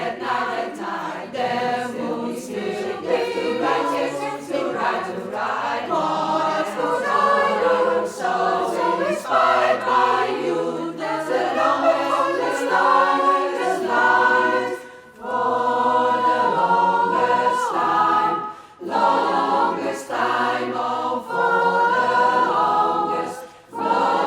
at night. The moon still left to right, yes, to right. Mornings to ride, so inspired by you. There's a long endless line for the longest time, oh, for the longest time.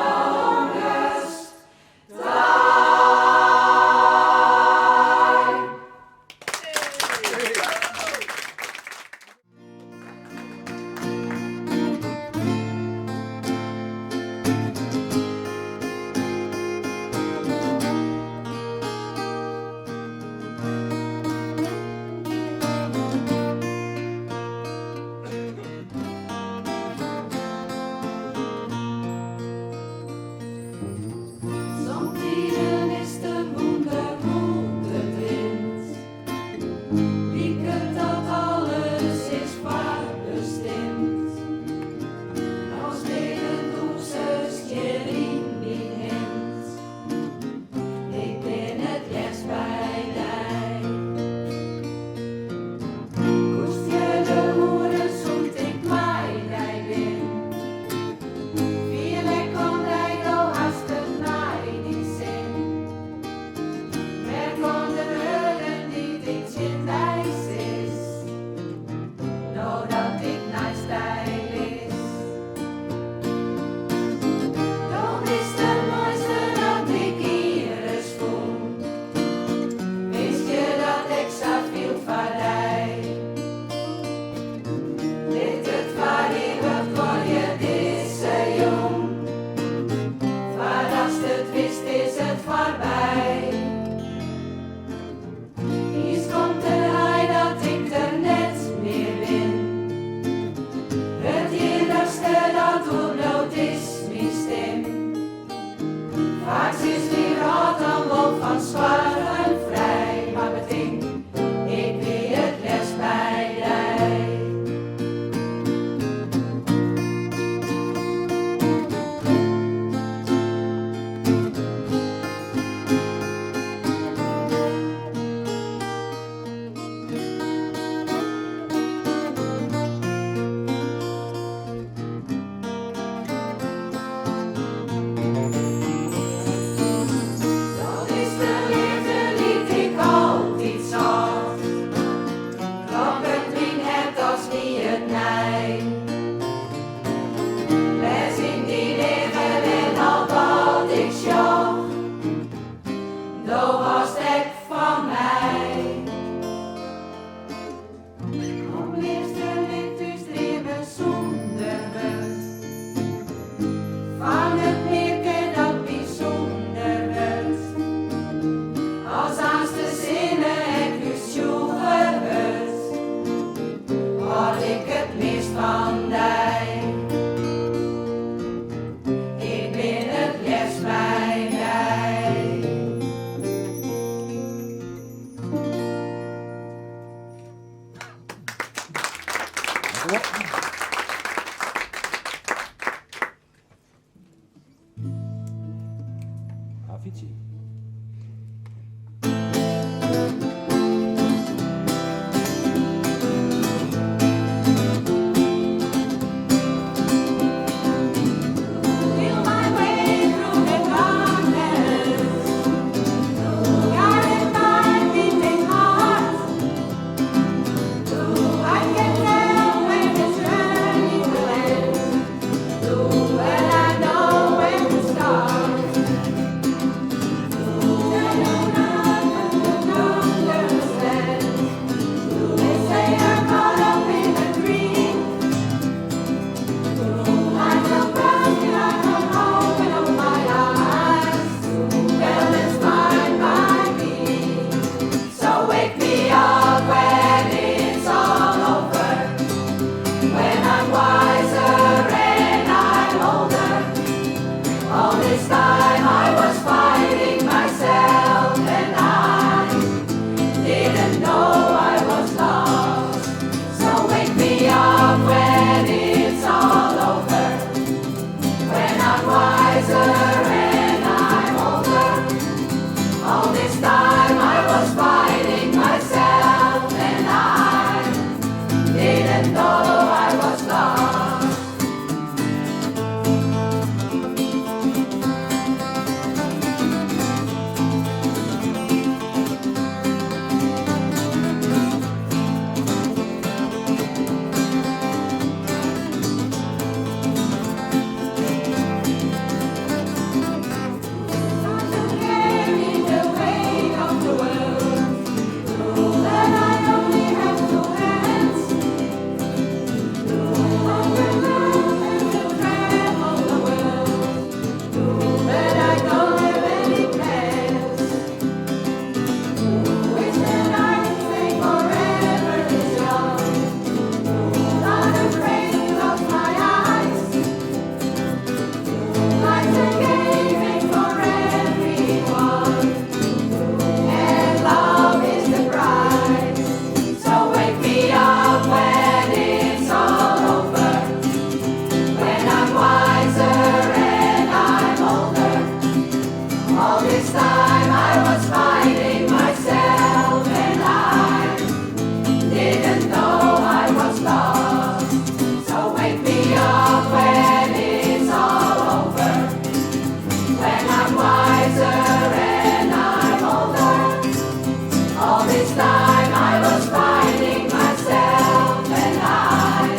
All this time I was finding myself, and I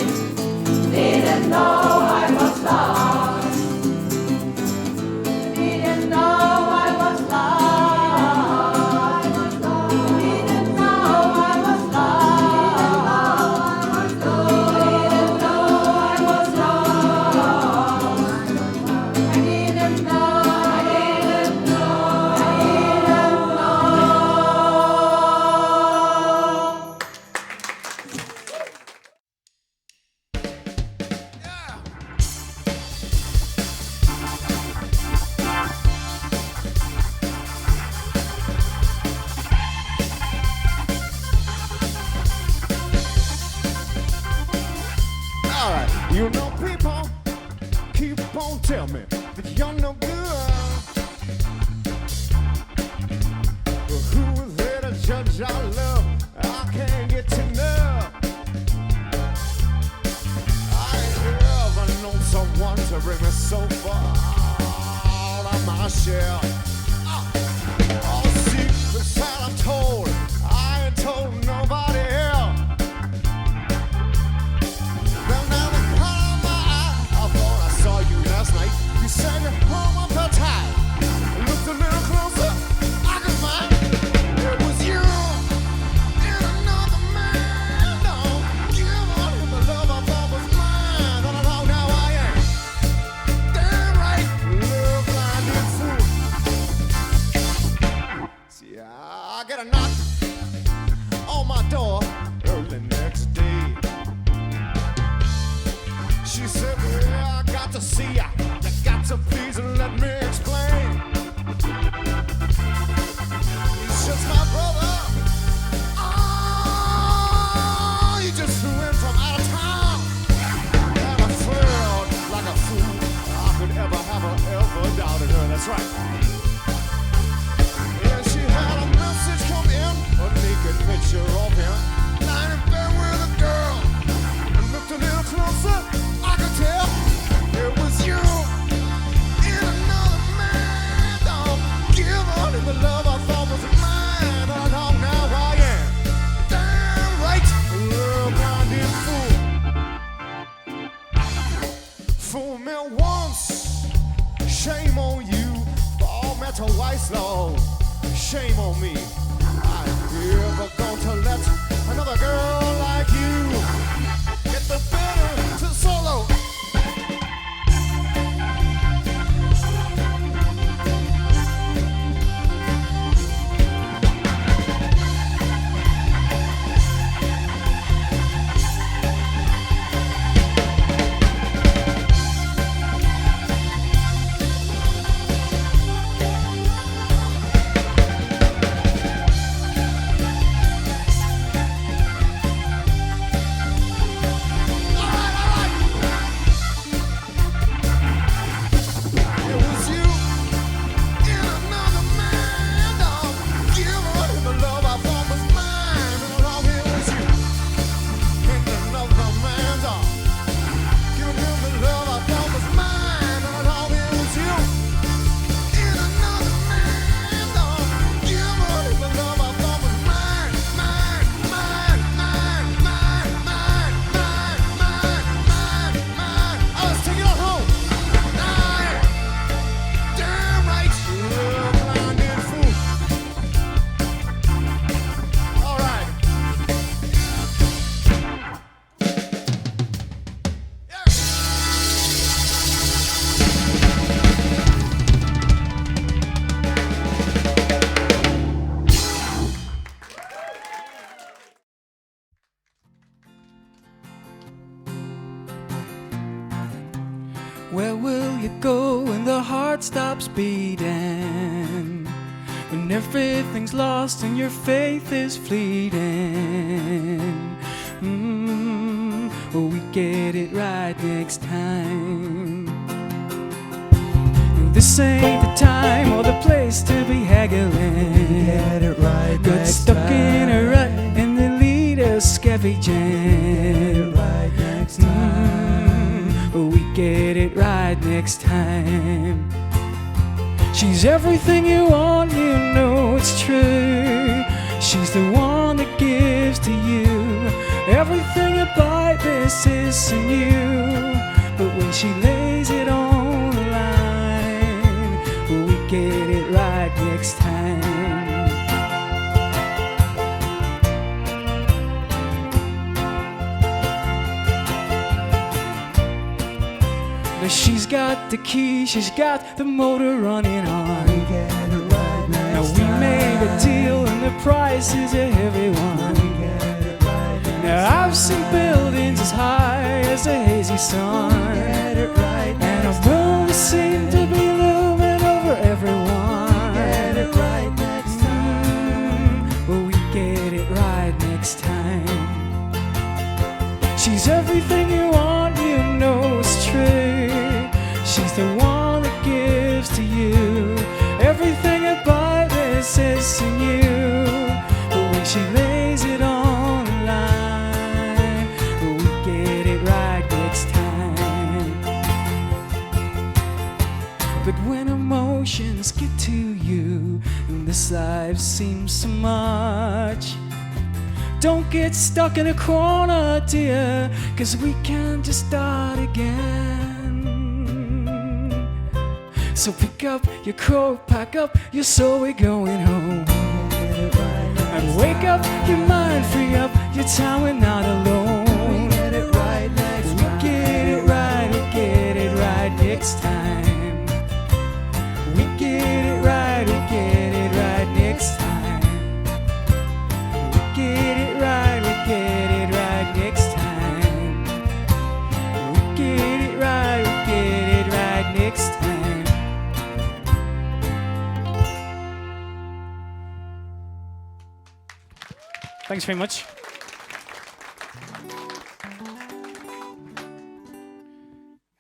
didn't know I was lost. Didn't know I was lost. Didn't know I was lost. Didn't know I was lost. I didn't know. Alright, you know people keep on telling me that you're no good. But who is there to judge our love? I can't get enough. I ain't ever known someone to bring me so far out of my shell. All the secrets that I'm told, I ain't told nobody else. Well, now the corner of my eye, I thought I saw you last night. You said you're home up the tide. I looked a little closer, I could find it was you and another man. Don't give up the love I thought was mine. All along now I am. Damn right, love blinded fool. See, I get a knock on my door early next day. She said, well, I got to see ya. You got to please let me explain. He's just my brother. Oh, he just flew in from out of town. And I felt like a fool. I could ever have ever doubted her. That's right. Yeah, she had a message come in, a naked picture of him, lying in bed with a girl. I looked a little closer, I could tell it was you and another man. Don't give up the love I thought was mine. All along now I am. Damn right, love blinded fool. Fool me once, shame on you. Fall me twice, Lord, shame on me. I ain't ever going to let another girl like you get the better to solo. Where will you go when the heart stops beating? When everything's lost and your faith is fleeting? Will we get it right next time? This ain't the time or the place to be haggling. Get it right Got next stuck time. in a rut and the leader's scavenging. Get it right next time. Will we get it right next time? She's everything you want, you know it's true. She's the one that gives to you everything about this is in you. But when she lays it on the line, will we get it right next time? She's got the key, she's got the motor running on. We get it right Now next we time. made a deal and the price is a heavy one. We get it right next Now I've seen buildings as high as the hazy sun, Get it right and next a moon that seemed to be looming over everyone. Get it right next time. Will we get it right next time? She's everything you want, you know it's true. She's the one that gives to you everything about this is in you. But when she lays it on the line, will we get it right next time? But when emotions get to you and this life seems so much, don't get stuck in a corner, dear, 'cause we can just start again. So pick up your coat, pack up your soul, we're going home. Get it right next And wake up your mind, free up your time, we're not alone. Get it right next We time. get it right, we get it right next time. We get it right, we get it right next time. We get it right, we get it right next time. We get it right, we get it right next time. Thanks very much.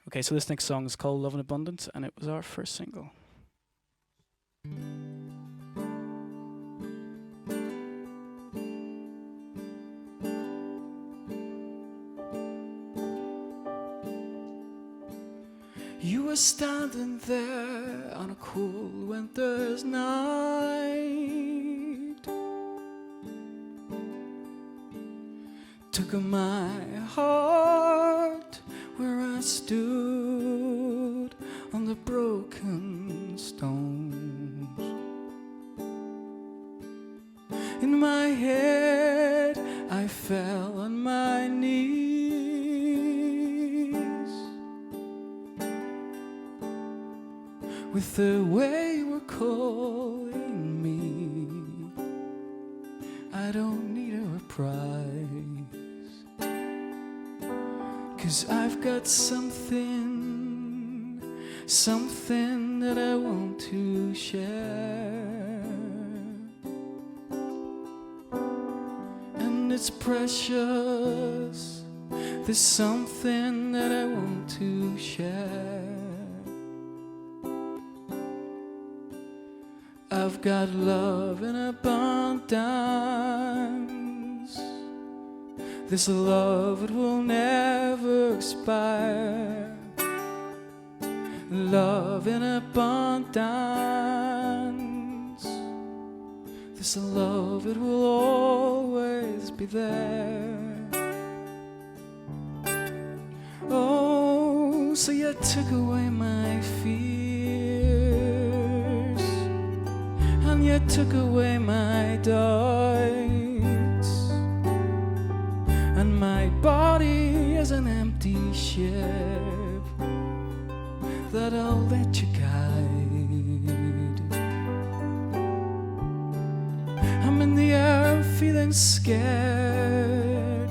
Okay, so this next song is called Love in Abundance, and it was our first single. You were standing there on a cool winter's night, took my heart where I stood on the broken stones. In my head I fell on my knees with the way you were calling me. I don't need a reprise, 'cause I've got something that I want to share, and it's precious. There's something that I want to share. I've got love in abundance. This love, it will never expire. Love in abundance. This love, it will always be there. Oh, so you took away my fears, and you took away my doubts, and my body is an empty ship that I'll let you guide. I'm in the air feeling scared,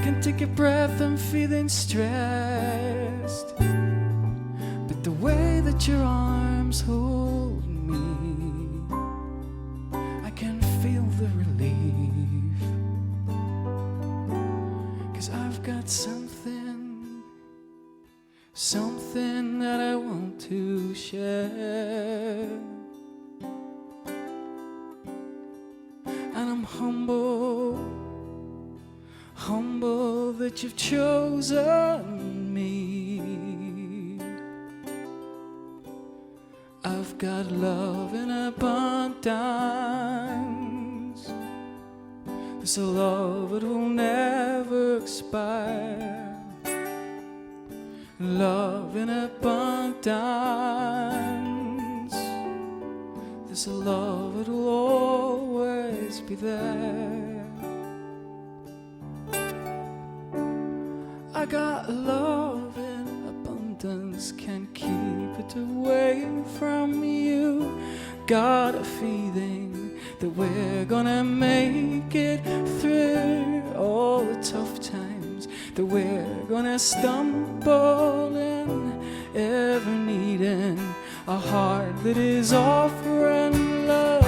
can't take a breath, I'm feeling stressed. But the way that your arms hold me, I can feel the relief. 'Cause I've got something that I want to share. And I'm humble that you've chosen me. I've got love in abundance. It's a love that will never expire. Love in abundance. There's a love that will always be there. I got love in abundance, can't keep it away from you. Got a feeling that we're gonna make it through all the tough times, that we're gonna stumble in, ever needing a heart that is offering love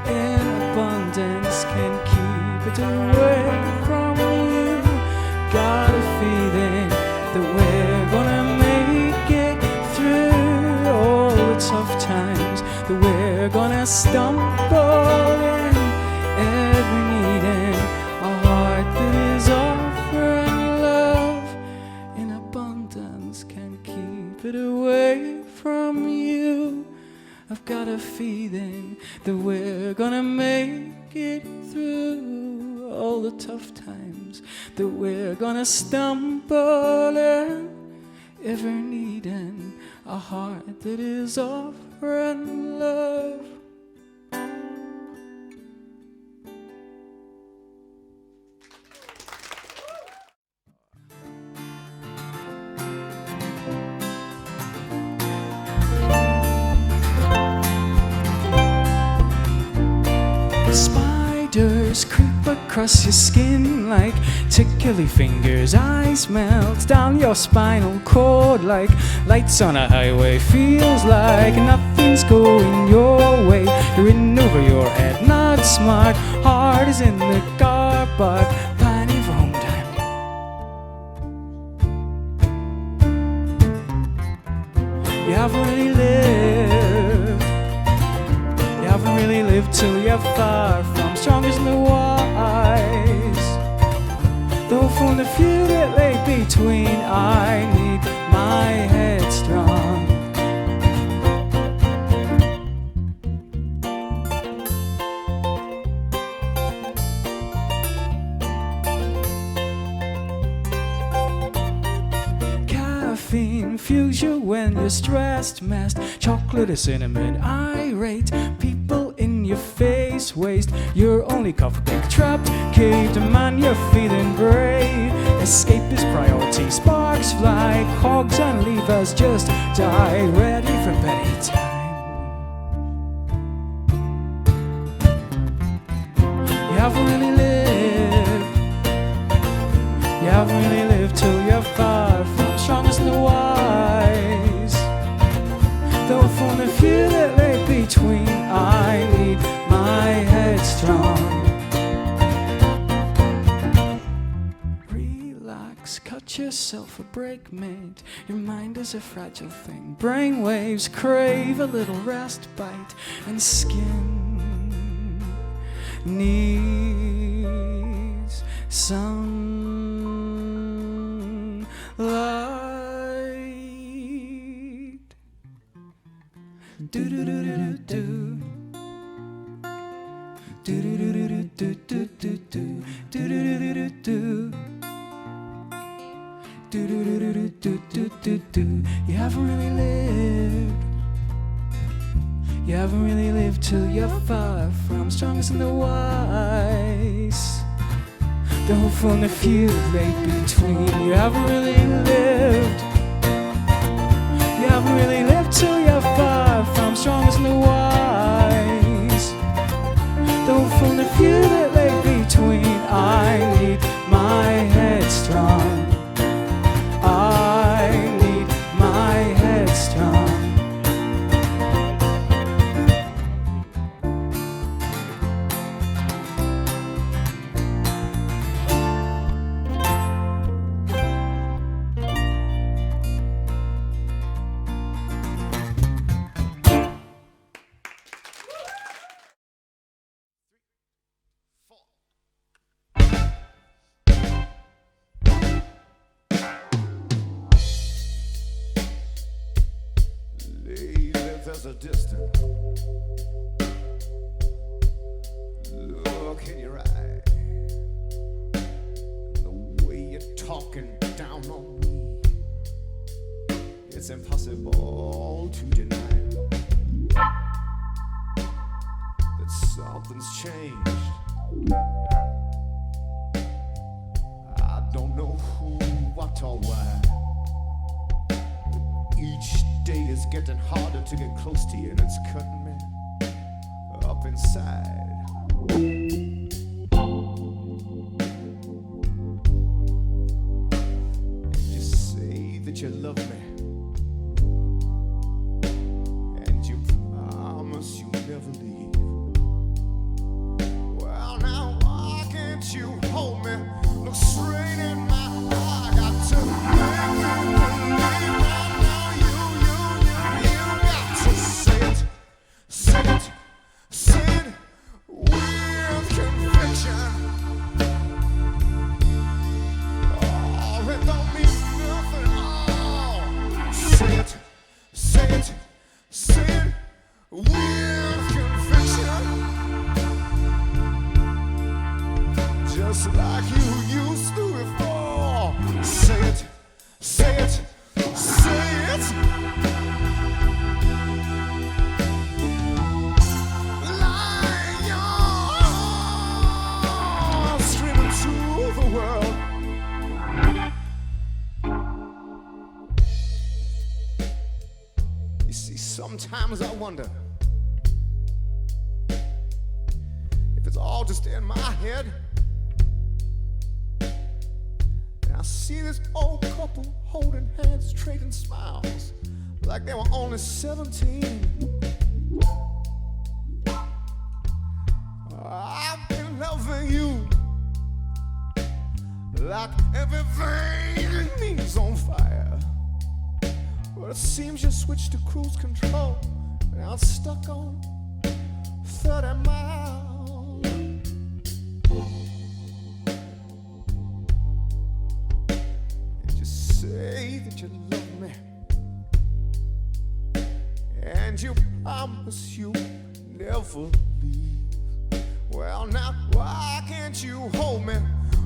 in abundance, can't keep it away from you. Got a feeling that we're gonna make it through all the tough times, that we're gonna stumble in, ever needing a heart that is offering love in abundance, can't keep it away from you. I've got a feeling that we're gonna make it through all the tough times, that we're gonna stumble in, ever needing a heart that is offering love. Spiders creep across your skin like tickly fingers. Eyes melt down your spinal cord like lights on a highway. Feels like nothing's going your way. You're in over your head, not smart. Heart is in the car, but pining for home time. You haven't really lived. You haven't really lived till you're far from strongest in the wise. Though from the few that lay between, I need my head strong. Caffeine fuels you when you're stressed, messed. Chocolate or cinnamon, irate. People in your face waste. You're only coffee cake trapped, caved. Man, you're feeling brave. Escape is priority. Sparks fly, cogs and levers just die, ready for petty time. You haven't really lived. You haven't really lived till you're far from strongest in the wise. Though from the few that lay between, I need my head strong. Relax, cut yourself a break, mate. Your mind is a fragile thing. Brainwaves crave a little respite, and skin needs some light. Do do do do do do do do do do do do do do do do do do. You haven't really lived. You haven't really lived till you're far from strongest in the wise. Though from the few lay between, you haven't really lived. You haven't really lived till you're far from strongest in the wise. Though from the few that lay between, I need my head strong. I need my head strong. There's a distance. Look in your eye. talking down on me. It's impossible to deny that something's changed. I don't know who, what, or why. Each day is getting harder to get close to you, and it's cutting me up inside. You say that you love me, and you promise you'll never leave. Well, now why can't you hold me? Look straight in my eye. I got to make me believe. Now you got to say it, say it, say it with conviction. Oh, it don't mean nothing at all. Say it, say it, say it with conviction. Just like you used to before. Say it, say it, say it. Lion screaming to the world. You see, sometimes I wonder if it's all just in my head. I see this old couple holding hands, trading smiles like they were only 17. I've been loving you like everything in me's on fire. But it seems you switched to cruise control, and I'm stuck on 30 miles. Say that you love me, and you promise you never leave. Well, now why can't you hold me?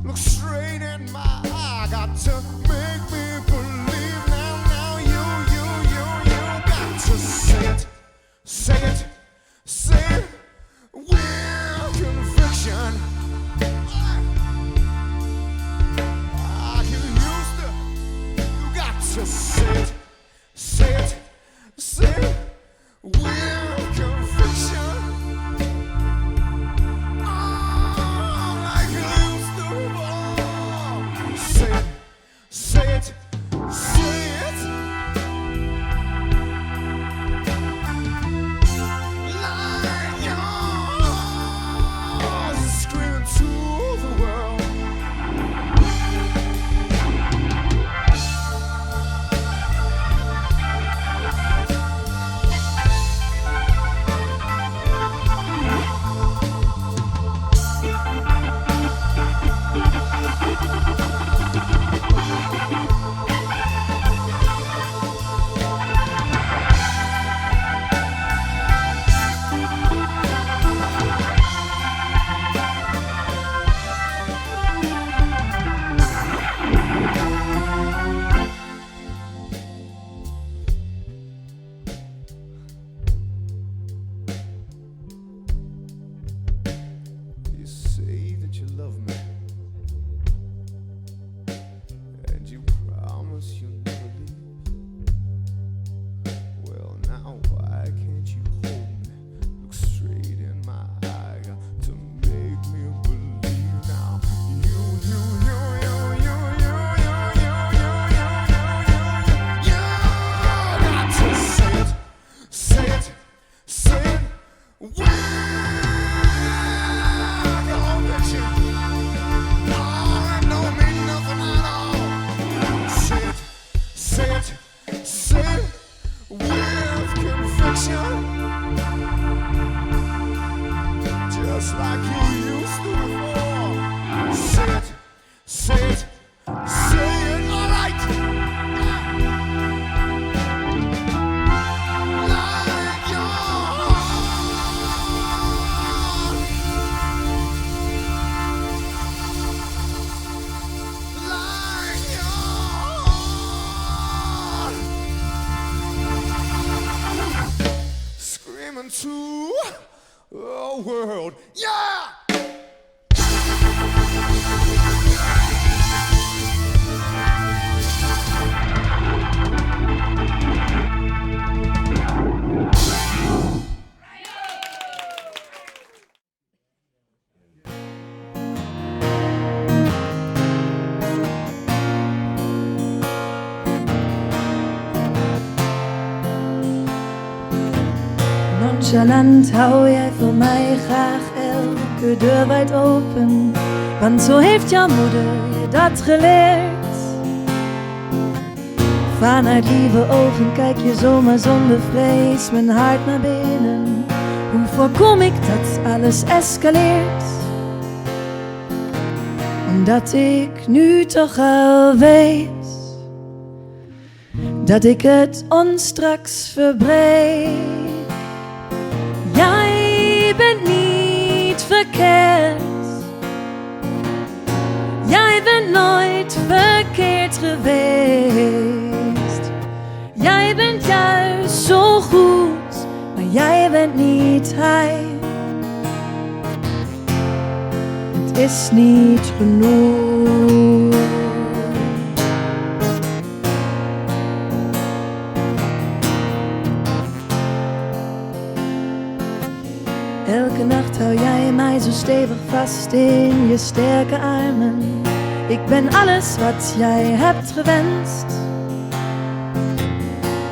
Look straight in my eye. Got to make me believe. Now you got to say it, say it, say it with conviction. To say it, say it, say it with conviction. Oh, like you used to. world. Yeah! Nonchalant hou jij voor mij graag elke deur wijd open, want zo heeft jouw moeder je dat geleerd. Vanuit lieve ogen kijk je zomaar zonder vrees mijn hart naar binnen. Hoe voorkom ik dat alles escaleert? Omdat ik nu toch al weet dat ik het ons straks verbreed. Jij bent niet verkeerd. Jij bent nooit verkeerd geweest. Jij bent juist zo goed, maar jij bent niet hij. Het is niet genoeg. Elke nacht hou jij mij zo stevig vast in je sterke armen. Ik ben alles wat jij hebt gewenst.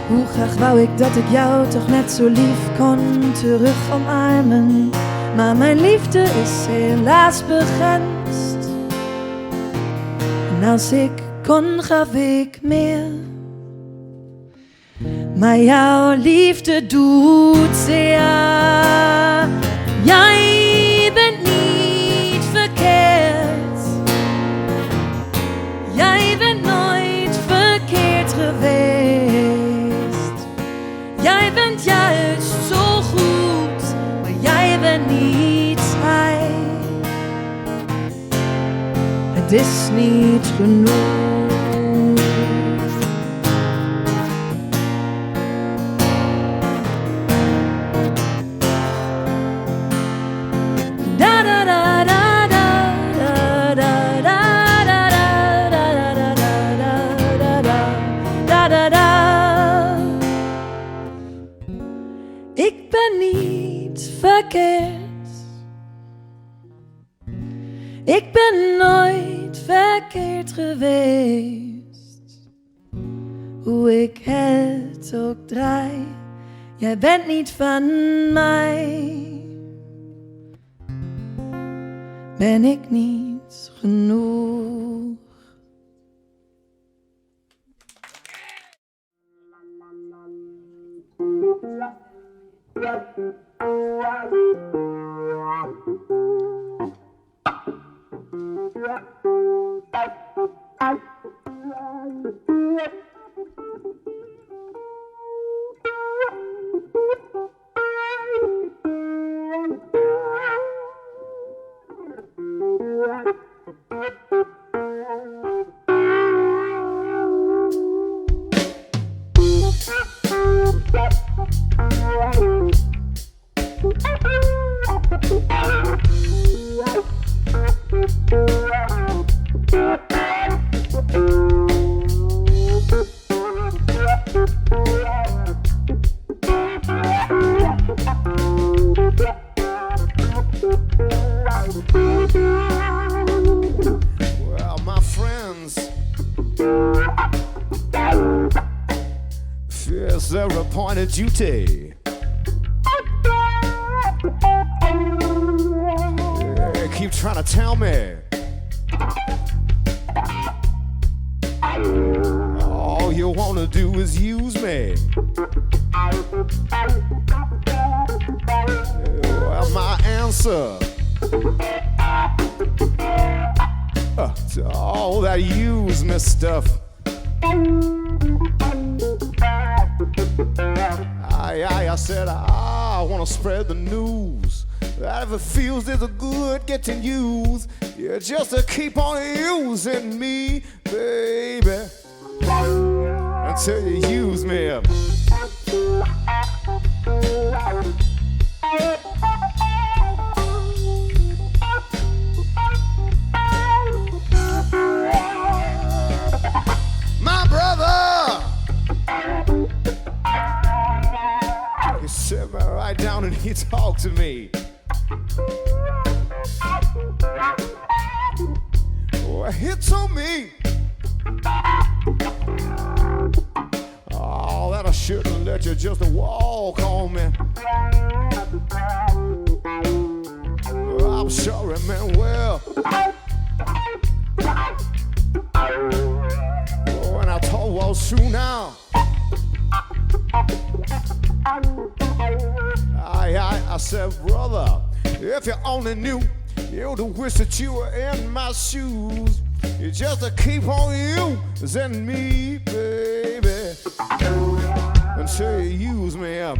Hoe graag wou ik dat ik jou toch net zo lief kon terug omarmen. Maar mijn liefde is helaas begrensd. En als ik kon gaf ik meer. Maar jouw liefde doet zeer. Jij bent niet verkeerd. Jij bent nooit verkeerd geweest. Jij bent juist zo goed, maar jij bent niet hij. Het is niet genoeg. Ik ben niet verkeerd. Ik ben nooit verkeerd geweest. Hoe ik het ook draai, jij bent niet van mij. Ben ik niet genoeg? Well, my friends, fears their appointed duty. They keep trying to tell me all you wanna do is use me. Well, my answer to all that use me stuff, I said I wanna spread the news that if it feels there's a good getting used, yeah, just to keep on using me, baby, until you use me up. talk to me. Well, he told me, oh, that I shouldn't let you just walk on me. I'm sorry, man. Well, when I told you all through now, I said, brother, if you only knew, you'd wish that you were in my shoes. You just to keep on using me, baby, until you use me up.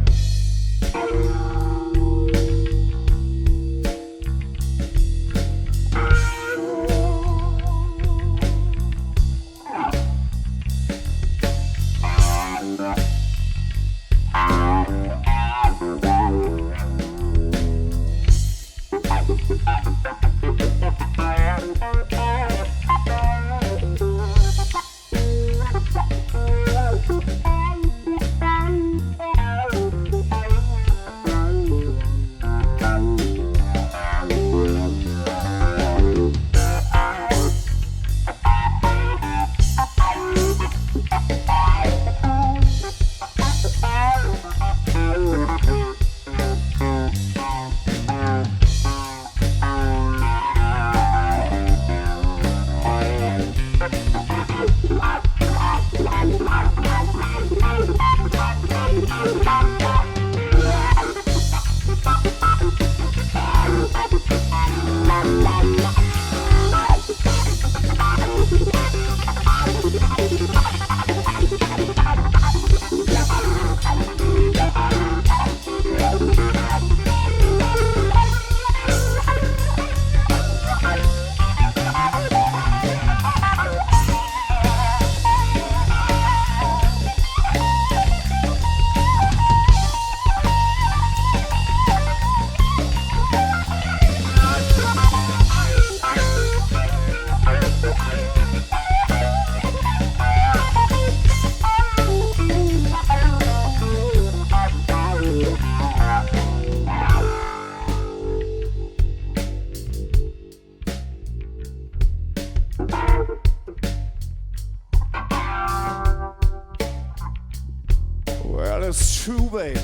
Well, it's true, baby.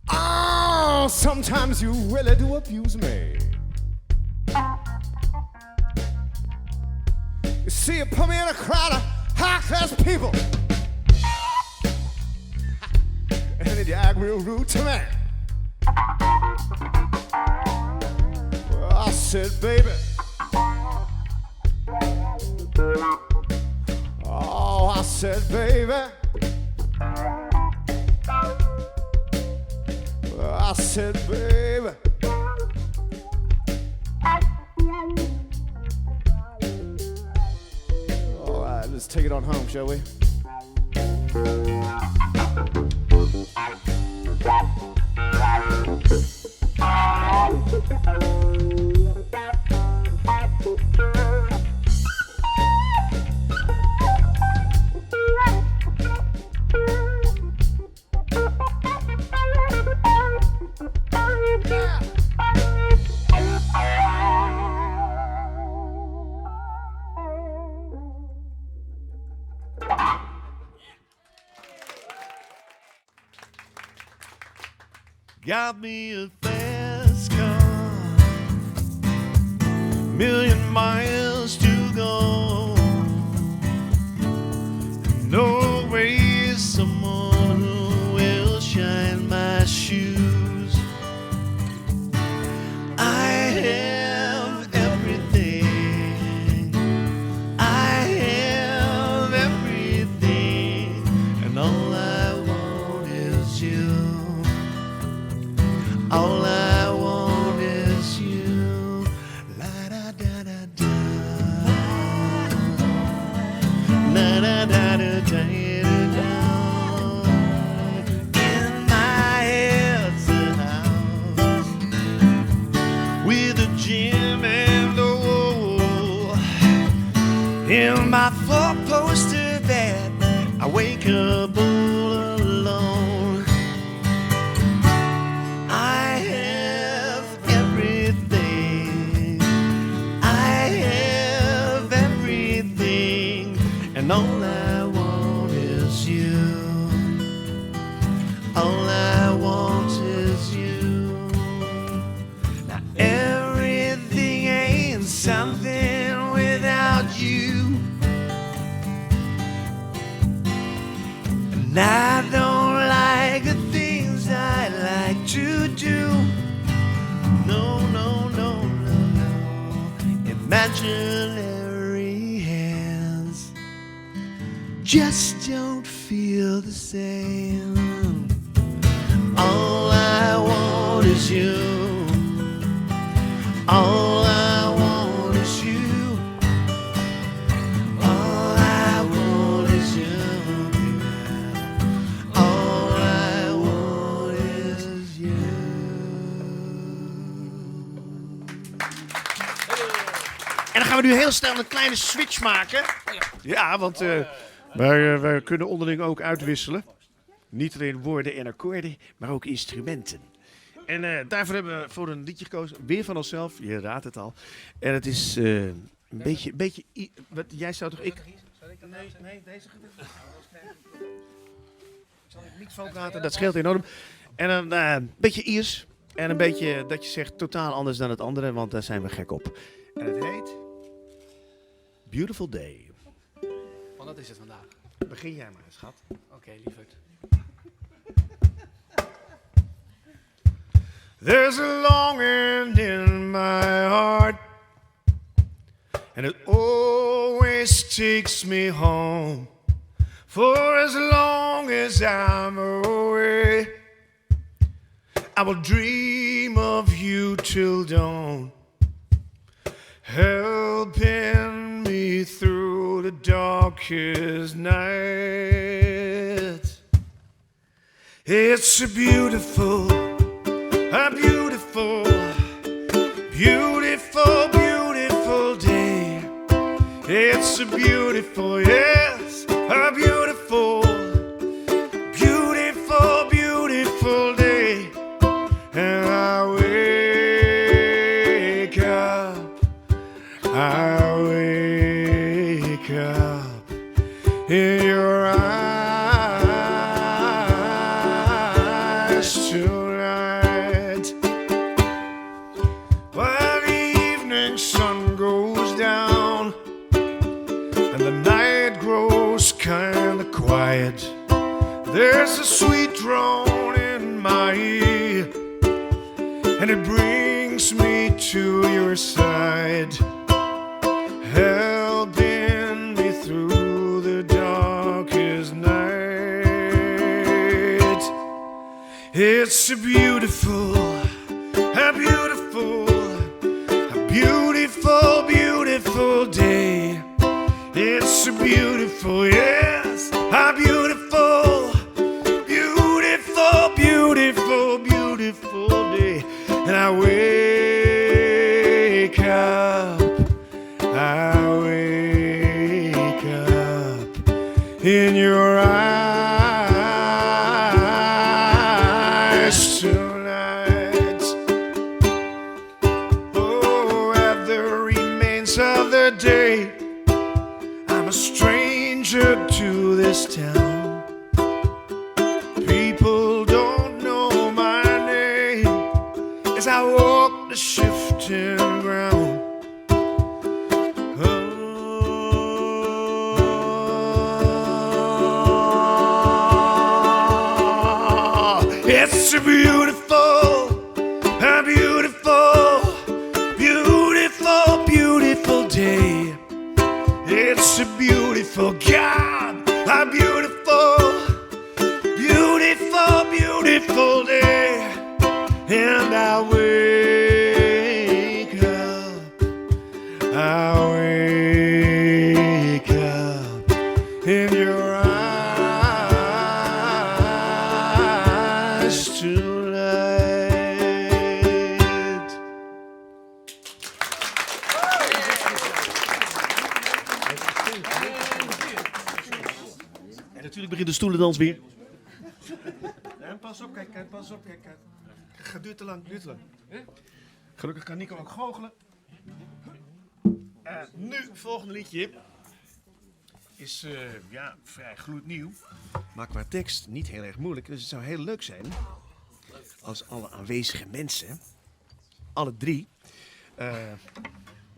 Oh, sometimes you really do abuse me. You see, you put me in a crowd of high-class people, and then you act real rude to me. Well, I said, baby, oh, I said, baby, I said, baby, all right, let's take it on home, shall we? Got me a fast car, million miles to go. No way someone who will shine my shoes. I have everything, I have everything, and all I want is you. All I want is you. La da da da da. La da da da da da. In my head's a house with a gym and a wall. In my four-poster bed, I wake up all alone. something without you. And I don't like the things I like to do. No, no, no, no, no. Imaginary hands just don't feel the same. All I want is you. All I want is you. All I want is you. All I want is you. En dan gaan we nu heel snel een kleine switch maken. Ja, want wij kunnen onderling ook uitwisselen. Niet alleen woorden en akkoorden, maar ook instrumenten. En daarvoor hebben we voor een liedje gekozen. Weer van onszelf, je raadt het al. En het is een beetje... Wat, jij zou toch... Nee, deze gaat even. Ik zal het niet van praten, dat scheelt enorm. En een beetje Iers. En een beetje dat je zegt totaal anders dan het andere, want daar zijn we gek op. En het heet... Beautiful Day. Want dat is het vandaag. Begin jij maar, schat. Oké, lieverd. There's a longing in my heart, and it always takes me home. For as long as I'm away, I will dream of you till dawn, helping me through the darkest night. It's a beautiful, beautiful, beautiful day. It's a beautiful, yes, a beautiful, beautiful, beautiful day. And I wake up in your eyes tonight. While the evening sun goes down and the night grows kinda quiet, there's a sweet drone in my ear, and it brings me to your side, helping me through the darkest night. It's a beautiful, beautiful, beautiful, beautiful day. It's a beautiful, yes, a beautiful, beautiful, beautiful, beautiful day. And I wake up in your eyes tonight. Oh, at the remains of the day, I'm a stranger to this town. People don't know my name as I walk the shifting ground. It's a beautiful, beautiful, beautiful, beautiful day. It's a beautiful, God, a beautiful, beautiful, beautiful day. And I wake up in your eyes tonight. En natuurlijk begint de stoelendans weer. Ja, pas op, kijk, pas op, kijk. Het duurt te lang, Gelukkig kan Nico ook goochelen. Nu, volgende liedje is vrij gloednieuw, maar qua tekst niet heel erg moeilijk. Dus het zou heel leuk zijn als alle aanwezige mensen, alle drie,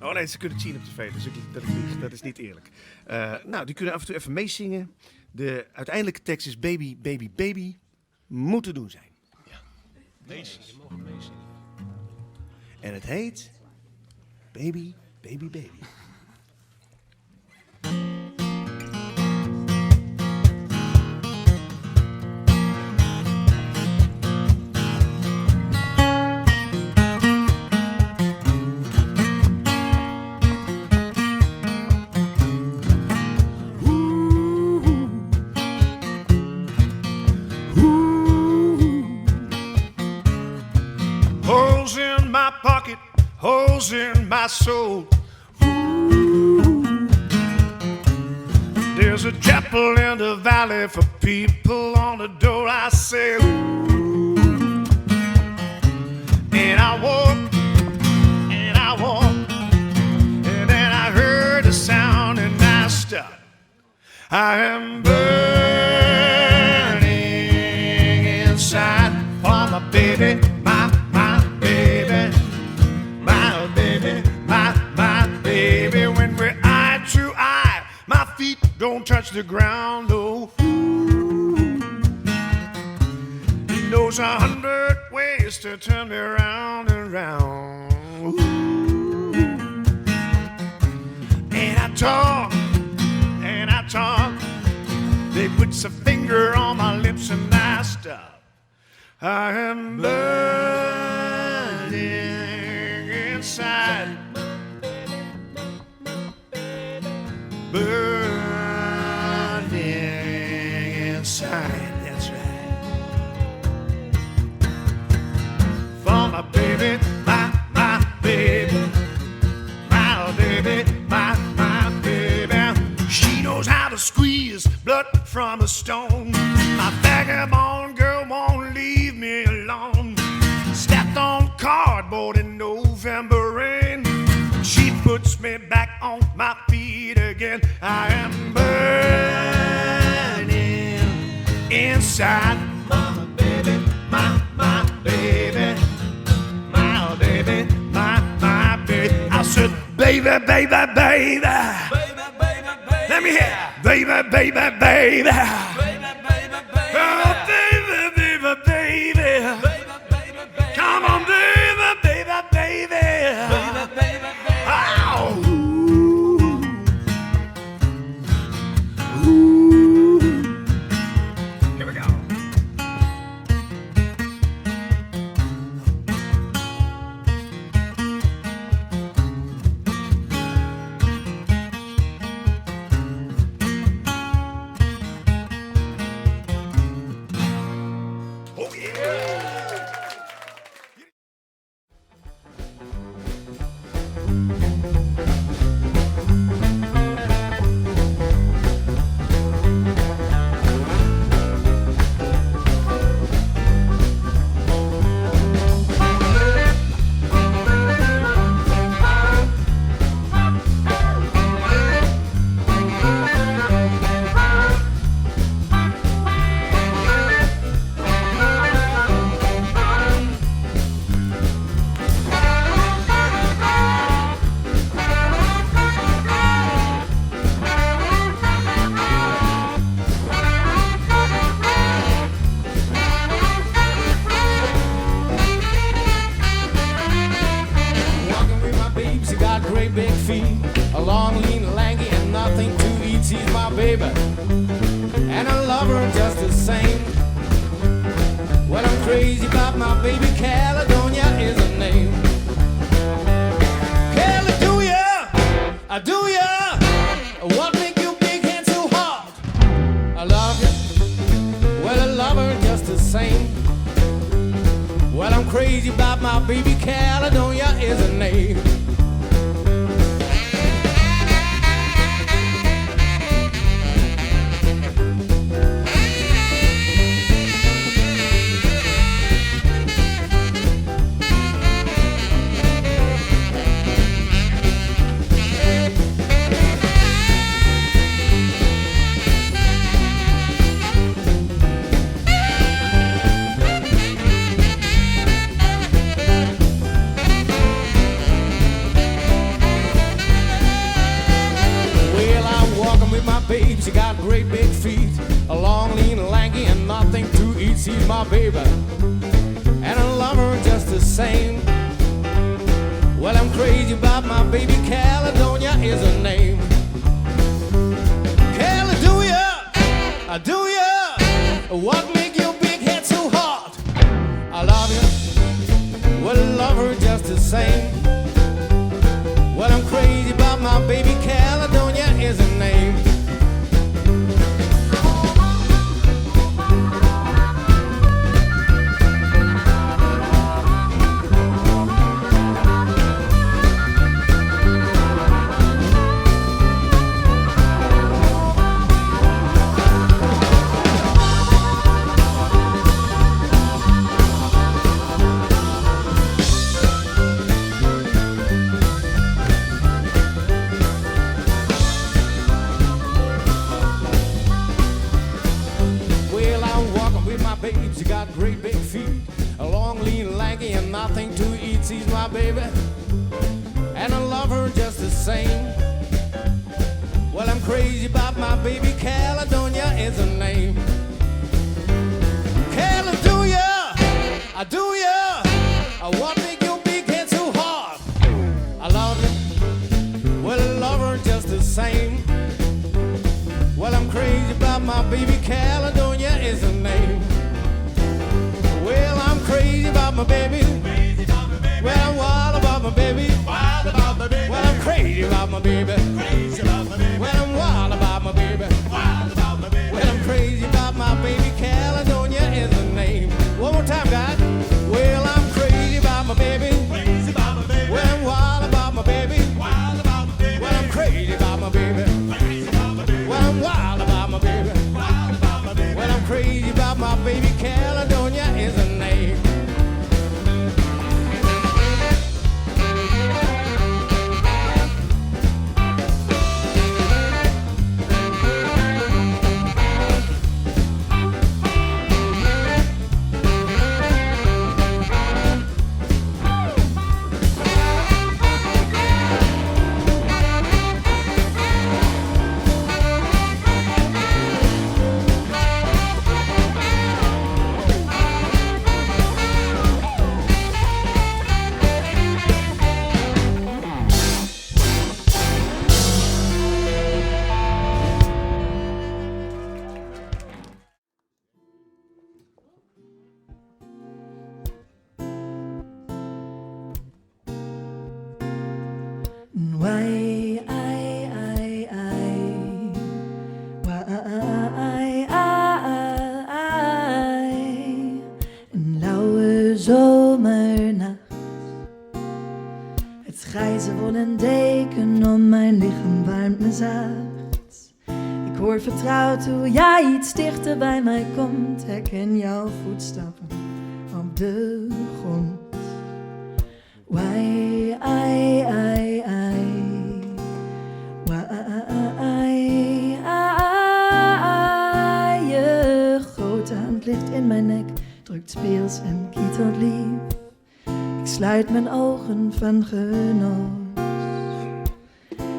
Oh nee, ze kunnen het zien op tv, dus dat is niet eerlijk. Nou, die kunnen af en toe even meezingen. De uiteindelijke tekst is baby, baby, baby. Moet te doen zijn. Je mag meezingen. En het heet Baby, Baby, Baby. Holes in my pocket, holes in my soul. Ooh. There's a chapel in the valley for people on the door. I say, ooh. And I walk, and I walk, and then I heard a sound and I stopped. I am burning inside for my baby, my baby, my baby, my baby. When we're eye to eye, my feet don't touch the ground. Oh, he knows 100 ways to turn me round and round. Ooh. And I talk, and I talk. They put a finger on my lips and I stop. I am burning inside, burning inside. That's right. For my baby, my baby, my baby, my baby. She knows how to squeeze blood from a stone. My vagabond girl won't leave me alone. Stepped on cardboard in November rain. She puts me back on my feet again. I am burning inside. My baby, my baby, my baby, my baby. I said, baby, baby, baby. Let me hear, baby, baby, baby. Oh, baby, baby, baby. Come on, baby, baby, baby. Ow. Ooh. Here we go. Oh, yeah. Walking with my babes, she got great big feet. A long, lean, lanky, and nothing to eat. She's my baby, and I love her just the same. Well, I'm crazy about my baby. Caledonia is her name. Caledonia, I do ya. What make you big head so hard? I love you. Well, I love her just the same. Well, I'm crazy about my baby. Caledonia is her name. She got great big feet, a long, lean, lanky, and nothing to eat. She's my baby, and I love her just the same. Well, I'm crazy about my baby. Caledonia is her name. Caledonia, do ya? What make your big head so hard? I love you. Well, I love her just the same. Well, I'm crazy about my baby. Caledonia is her name. She got great big feet, a long, lean, lanky, and nothing to eat. She's my baby, and I love her just the same. Well, I'm crazy about my baby. Caledonia is her name. Caledonia, do ya? What make your big head so hard? I love you. Well, I love her just the same. Well, I'm crazy about my baby. Caledonia is her name. Well, I'm crazy about my baby. Well, I'm wild about my baby. Well, I'm crazy about my baby. Well, I'm wild about my baby. Well, I'm crazy about my baby. Caledonia is the name. One more time, guys. Well, I'm crazy about my baby. Well, I'm wild about my baby. Well, I'm crazy about my baby. Well, I'm wild about my baby. Well, I'm crazy about my baby. Caledonia is her name. Een lauwe zomernacht. Het grijze wollen deken om mijn lichaam warmt me zacht. Ik hoor vertrouwd hoe jij iets dichter bij mij komt. Herken jouw voetstappen op de grond. Wai, ai, ai, ai. Wai, ai, ai. Je grote hand ligt in mijn nek, drukt speels en kietelt lief. Ik sluit mijn ogen van genot.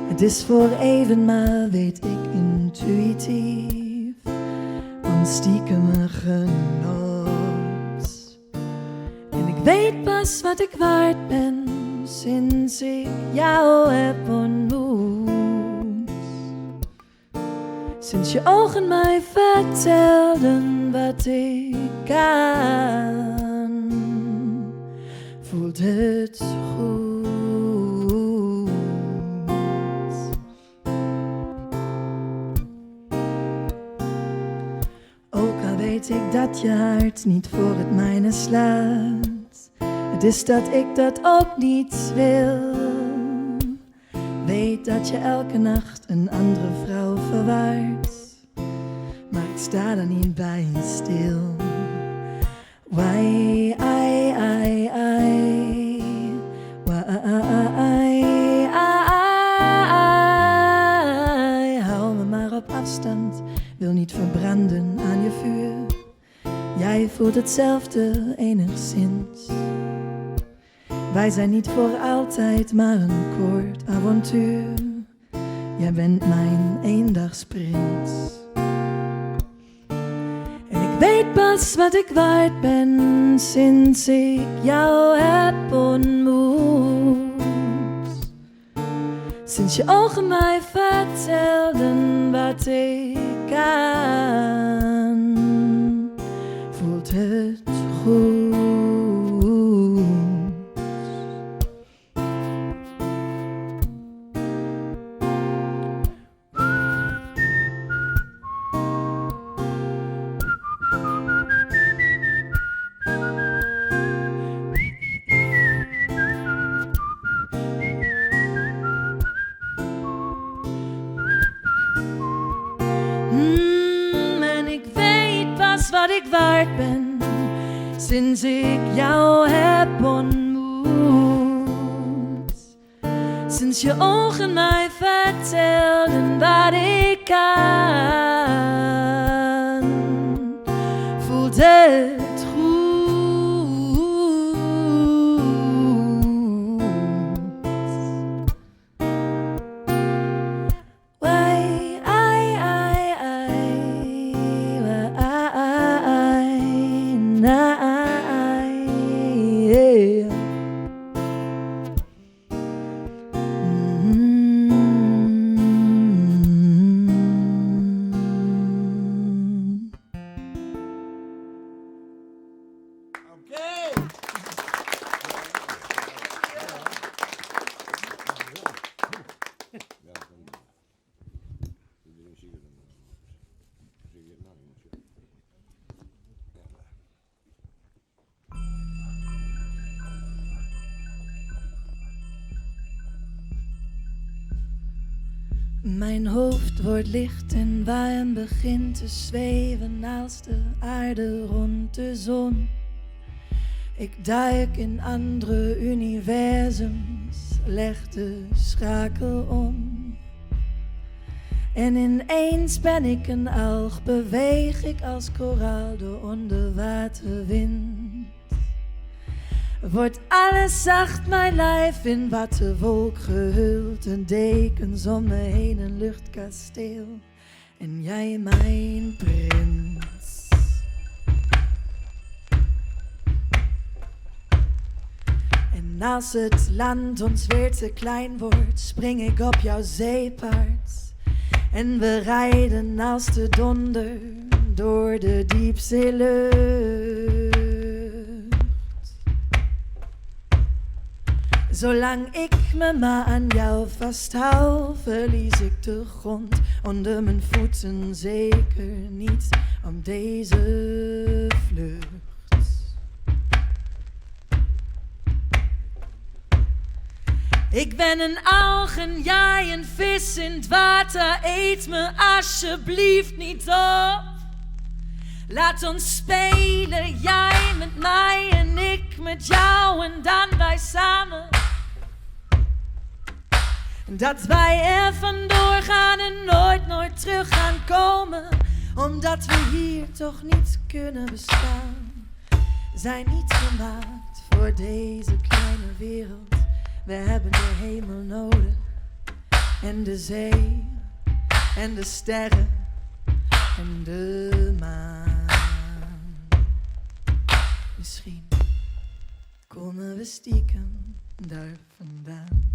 Het is voor even, maar weet ik intuïtief. Onstiekem genot. En ik weet pas wat ik waard ben, sinds ik jou heb ontmoet. Sinds je ogen mij vertelden wat ik kan, voelt het goed. Ook al weet ik dat je hart niet voor het mijne slaat, het is dat ik dat ook niet wil. Weet dat je elke nacht een andere vrouw verwaart, maar ik sta er niet bij stil. Wai, ai, ai, ai. Wai, ai, ai. Hou me maar op afstand, wil niet verbranden aan je vuur. Jij voelt hetzelfde enigszins. Wij zijn niet voor altijd, maar een kort avontuur. Jij bent mijn eendagsprins. En ik weet pas wat ik waard ben sinds ik jou heb ontmoet. Sinds je ogen mij vertelden wat ik kan, voelt het goed. En ik weet pas wat ik waard ben sinds ik jou heb ontmoet. Sinds je ogen mij vertelden wat ik kan, voelt het goed. Mijn hoofd wordt licht en warm, begint te zweven als de aarde rond de zon. Ik duik in andere universums, leg de schakel om. En ineens ben ik een alg, beweeg ik als koraal door onderwaterwind. Wordt alles zacht, mijn lijf in wattenwolk gehuld. Een dekens om me heen, een luchtkasteel. En jij mijn prins. En als het land ons weer te klein wordt, spring ik op jouw zeepaard. En we rijden als de donder door de diepzeelucht. Zolang ik me maar aan jou vasthoud, verlies ik de grond onder mijn voeten, zeker niet op deze vlucht. Ik ben een alg en jij een vis in het water, eet me alsjeblieft niet op. Laat ons spelen, jij met mij en ik met jou en dan wij samen. Dat wij er vandoor gaan en nooit terug gaan komen. Omdat we hier toch niet kunnen bestaan. Zijn niet gemaakt voor deze kleine wereld. We hebben de hemel nodig. En de zee. En de sterren. En de maan. Misschien komen we stiekem daar vandaan.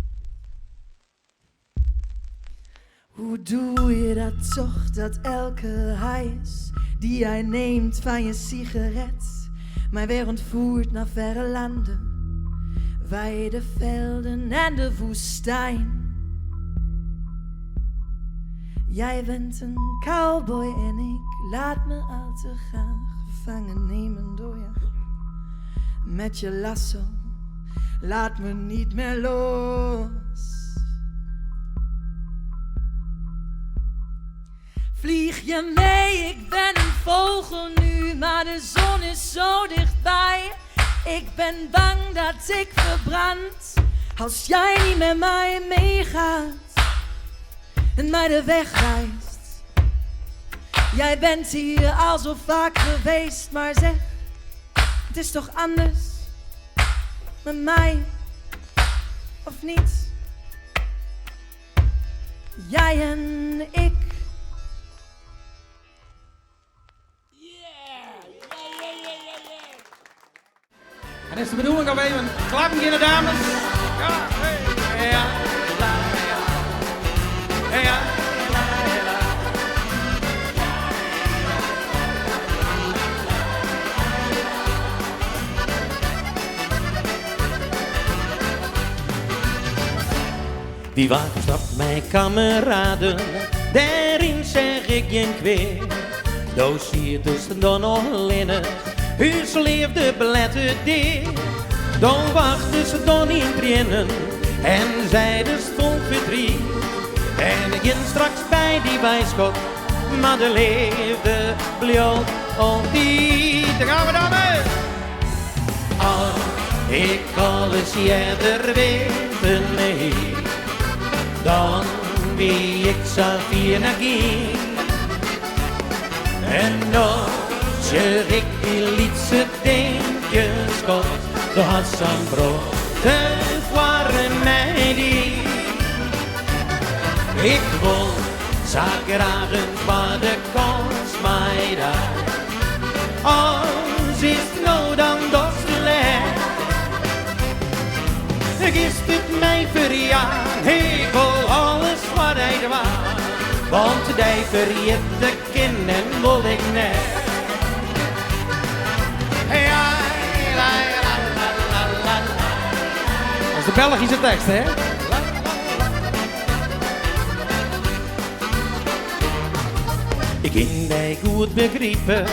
Hoe doe je dat toch, dat elke hijs die jij neemt van je sigaret mij weer ontvoert naar verre landen, wijde velden en de woestijn. Jij bent een cowboy en ik laat me al te graag gevangen nemen door je. Met je lasso, laat me niet meer los. Vlieg je mee, ik ben een vogel nu, maar de zon is zo dichtbij. Ik ben bang dat ik verbrand, als jij niet met mij meegaat en mij de weg wijst. Jij bent hier al zo vaak geweest, maar zeg, het is toch anders met mij, of niet? jij en ik. En is de bedoeling of even een klapje in de dames? Ja, hey, ja, la, ja. Hey, ja, la, la. Wie wacht mijn kameraden, daarin zeg ik je kweer. Doos hier tussen dan nog linnen, huis leefde beletten deer. Dan wachten ze dan in drinnen en zeiden stond verdriet. En ik ging straks bij die bijschot, maar de leefde bloot altijd. Daar gaan we dan mee! Als ik alles eerder weten mee, dan wie ik Safia ging. En nog zeg ik die liedse dingetjes kot, de Hassan brood, het waren mij die. Ik wil graag een waar de kans mij daar. Als is het nou dan dat slecht. Is het mijn verjaar, ik wil alles wat hij was. Want hij verjeet de kin en wil ik net. Ja, la, la, la, la, la. Dat is de Belgische tekst, hè? Ik in mij goed begrepen,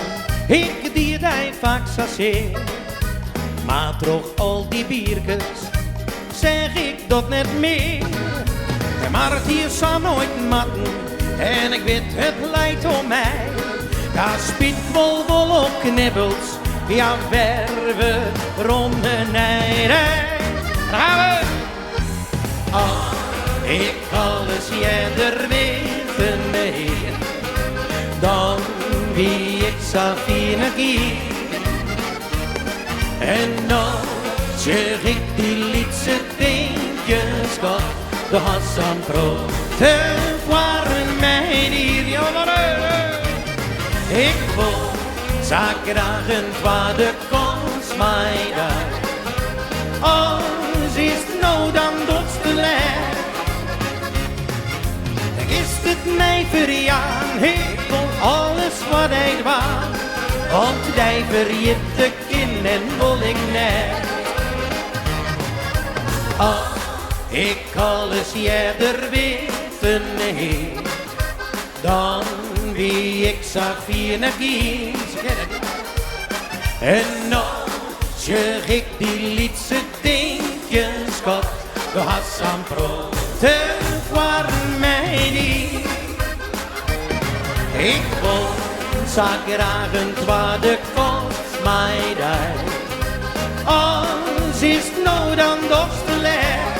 ik die hij vaak saceer. Maar toch al die biertjes, zeg ik dat net meer. Maar het hier zal nooit matten, en ik weet het leidt om mij. Daar spiet wel op knibbels, ja verven rond de nijden. Daar gaan we! Als ik alles eerder weten mee, dan wie ik Safina ging. En nou zeg ik die liedse dingetjes kot, de Hassan brood, het waren mij die jongeren. Ik wil graag een tweede kans mij daar. Als is het nou dan dat slecht. Is het mij verjaar, ik wil alles wat hij was. Want hij verjeet de kin en wil ik net. Als ik alles eerder weten nee, dan wie ik Safia ging. En nog zeg ik die liedse dingetjes kot, de Hassan brood, het waren mij die. Ik wil graag een tweede kans mij daar. Als is het nou dan toch slecht.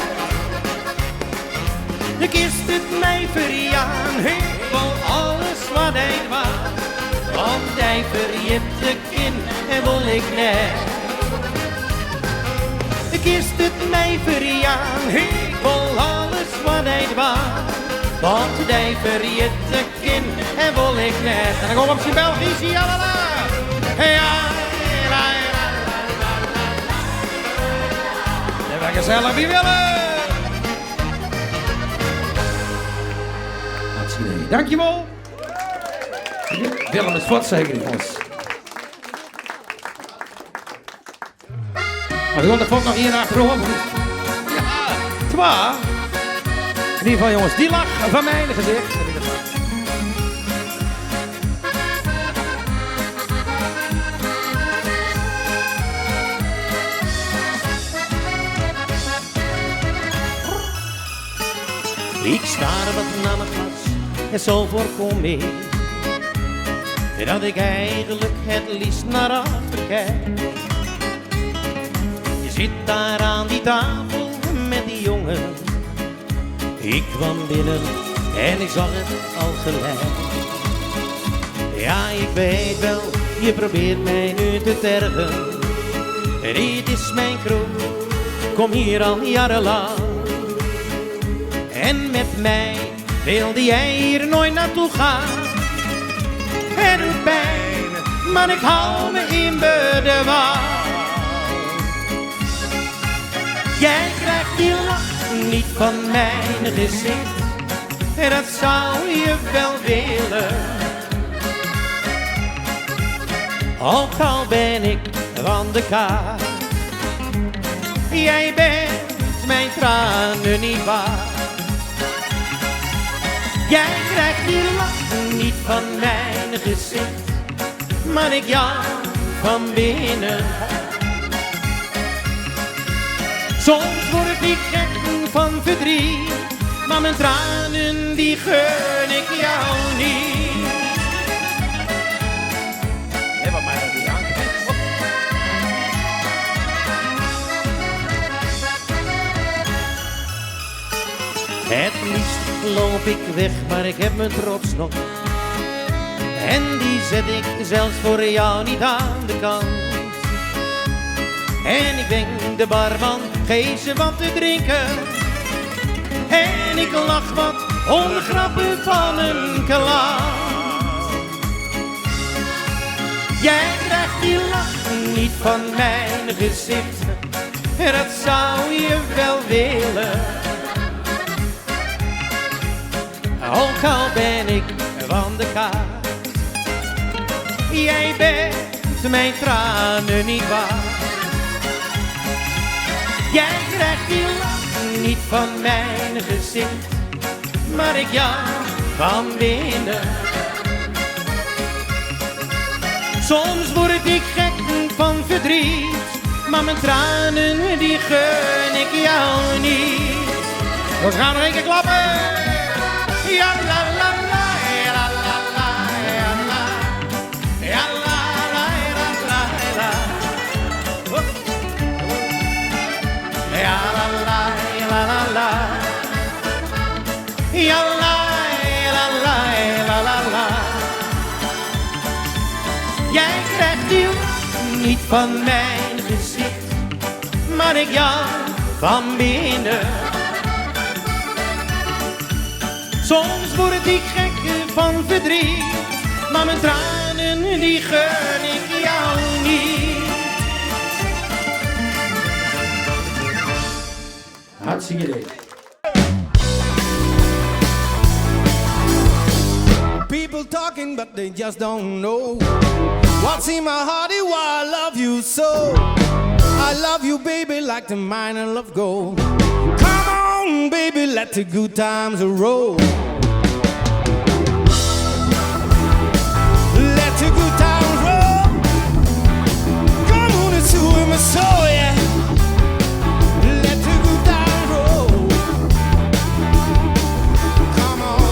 Ik is het mij verjaar, ik wil alles wat hij was. Want hij verjeet de kin en wil ik net. Ik is het mij verjaar, ik wil alles wat hij was. Want hij verjeet de kin en wil ik net. En dan kom op zijn Belgisch, ja la la. Ja, la la la la la. En we gezellig wie willen. Dankjewel. Willem is voortzekering van ons. Maar we gaan de foto nog hier achterom. Ja, twa. In ieder geval jongens, die lach van mijn gezicht. Ik staar wat naar mijn glas en zo voorkom ik dat ik eigenlijk het liefst naar achter kijk. Je zit daar aan die tafel met die jongen. Ik kwam binnen en ik zag het al gelijk. Ja, ik weet wel, je probeert mij nu te tergen. Dit is mijn kroeg, kom hier al jarenlang. En met mij wilde jij hier nooit naartoe gaan. Het doet pijn, maar ik hou me in bedwang. Jij krijgt die lach niet van mijn gezicht, en dat zou je wel willen. Ook al ben ik van de kaart, jij bent mijn tranen niet waard. Jij krijgt die lach niet van mijn gezicht, maar ik jou van binnen. Soms word ik gek van verdriet, maar mijn tranen die gun ik jou niet. Nee, wat mij dat niet aankrijgt. Het liefst loop ik weg, maar ik heb mijn trots nog. En die zet ik zelfs voor jou niet aan de kant. En ik denk de barman, geef ze wat te drinken. En ik lach wat om de grappen van een klant. Jij krijgt die lach niet van mijn gezicht, en dat zou je wel willen. Ook al ben ik van de kaart, jij bent mijn tranen niet waard. Jij krijgt die lach niet van mijn gezicht, maar ik jou van binnen. Soms word ik gek van verdriet, maar mijn tranen die gun ik jou niet. Dus gaan we nog een keer klappen. Ja la la la, ja la la, ja la, ja la la, ja la la. Ja la la, ja la la, ja la la, ja la la. Jij krijgt die lach niet van mijn gezicht, maar ik jou van binnen. Soms word ik gek van verdriet, maar mijn tranen die gun ik jou niet. Hartstikke idee. People talking but they just don't know what's in my heart, why I love you so. I love you baby like the mine of gold. Come on baby, let the good times roll. Let the good times roll. Come on and swim my soul, yeah. Let the good times roll. Come on,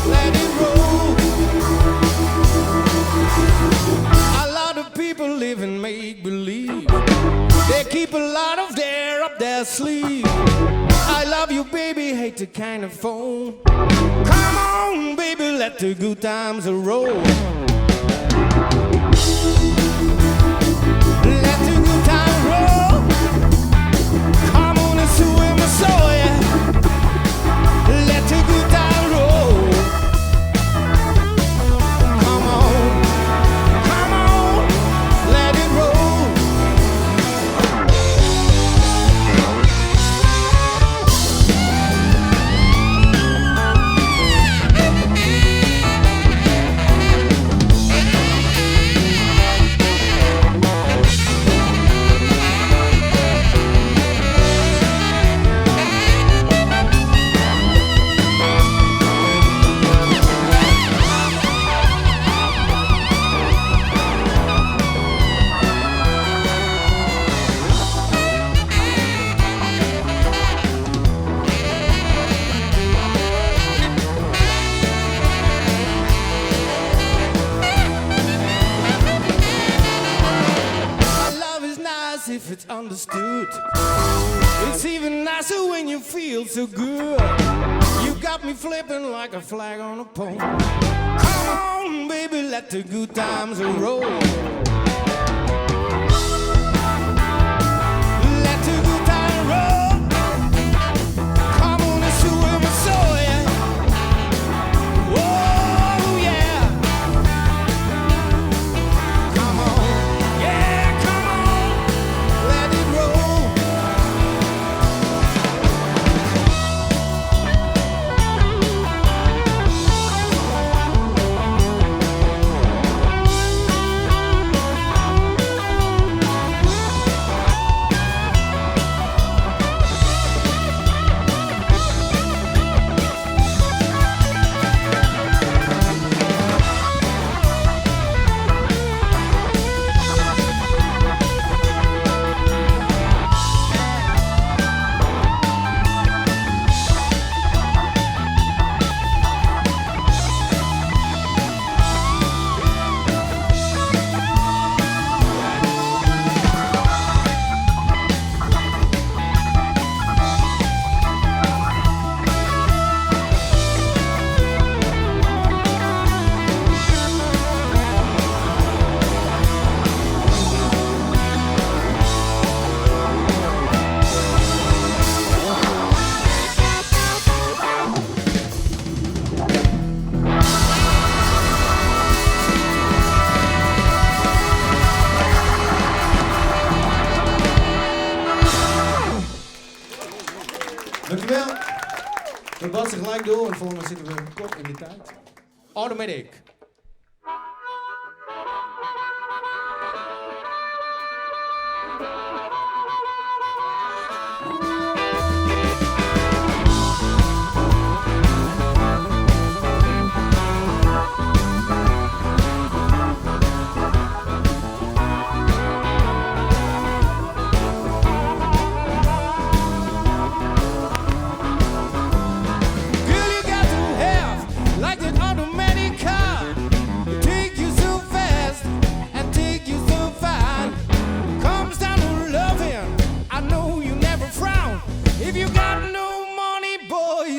let it roll. A lot of people live in make-believe. They keep a lot of their up their sleeve. I love you baby, hate the kind of phone. Come on baby, let the good times roll. Let the good times roll. Come on and swim my soul, yeah. Let the good times roll. Come on, let it roll. If it's understood, it's even nicer when you feel so good. You got me flipping like a flag on a pole. Come on, baby, let the good times roll. Let the good times roll. Come on and swim. Dankjewel. Dat was gelijk door, want volgens mij zitten we kort in de tijd. Automatic.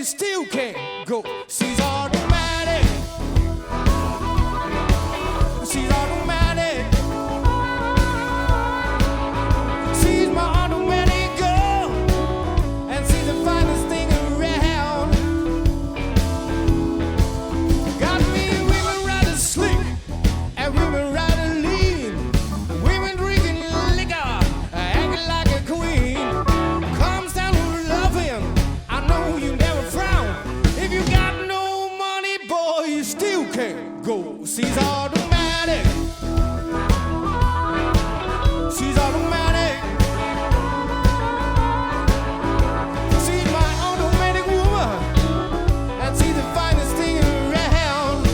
Still can't go. She's automatic. She's automatic. She's my automatic girl, and she's the finest thing around. Got me women rather slick and women rather lean. Women drinking liquor, acting like a queen. Comes down to loving. I know you never frown. If you got no money, boy, you still can't go. She's automatic. She's automatic. She's my automatic woman, and she's the finest thing around.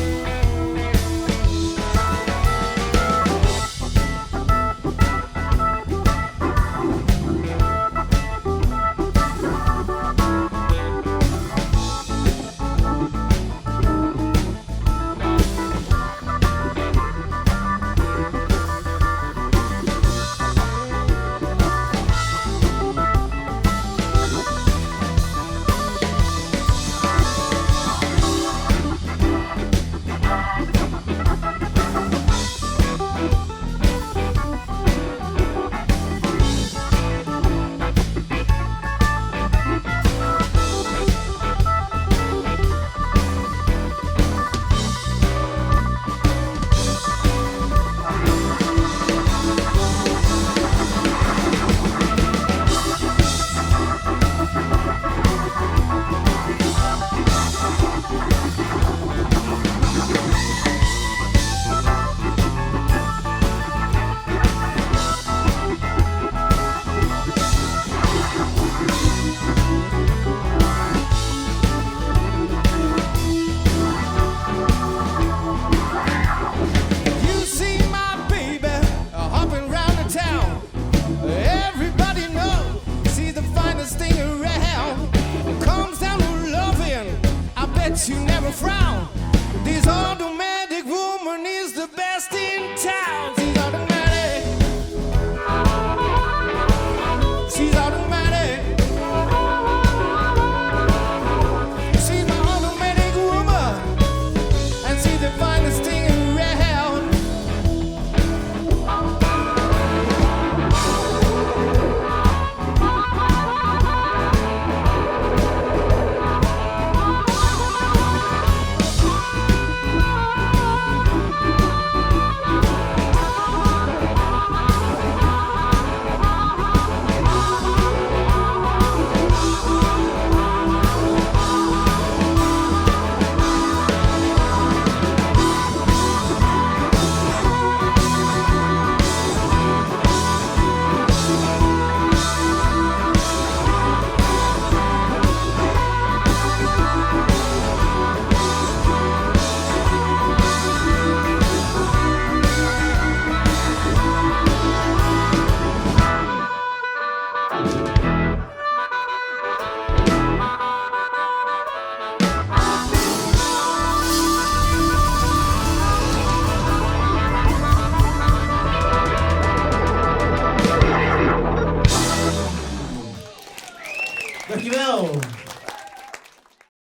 You never frown. This automatic woman is the best in town. She's automatic. She's automatic. She's my automatic woman, and she's the finest thing around. Dankjewel.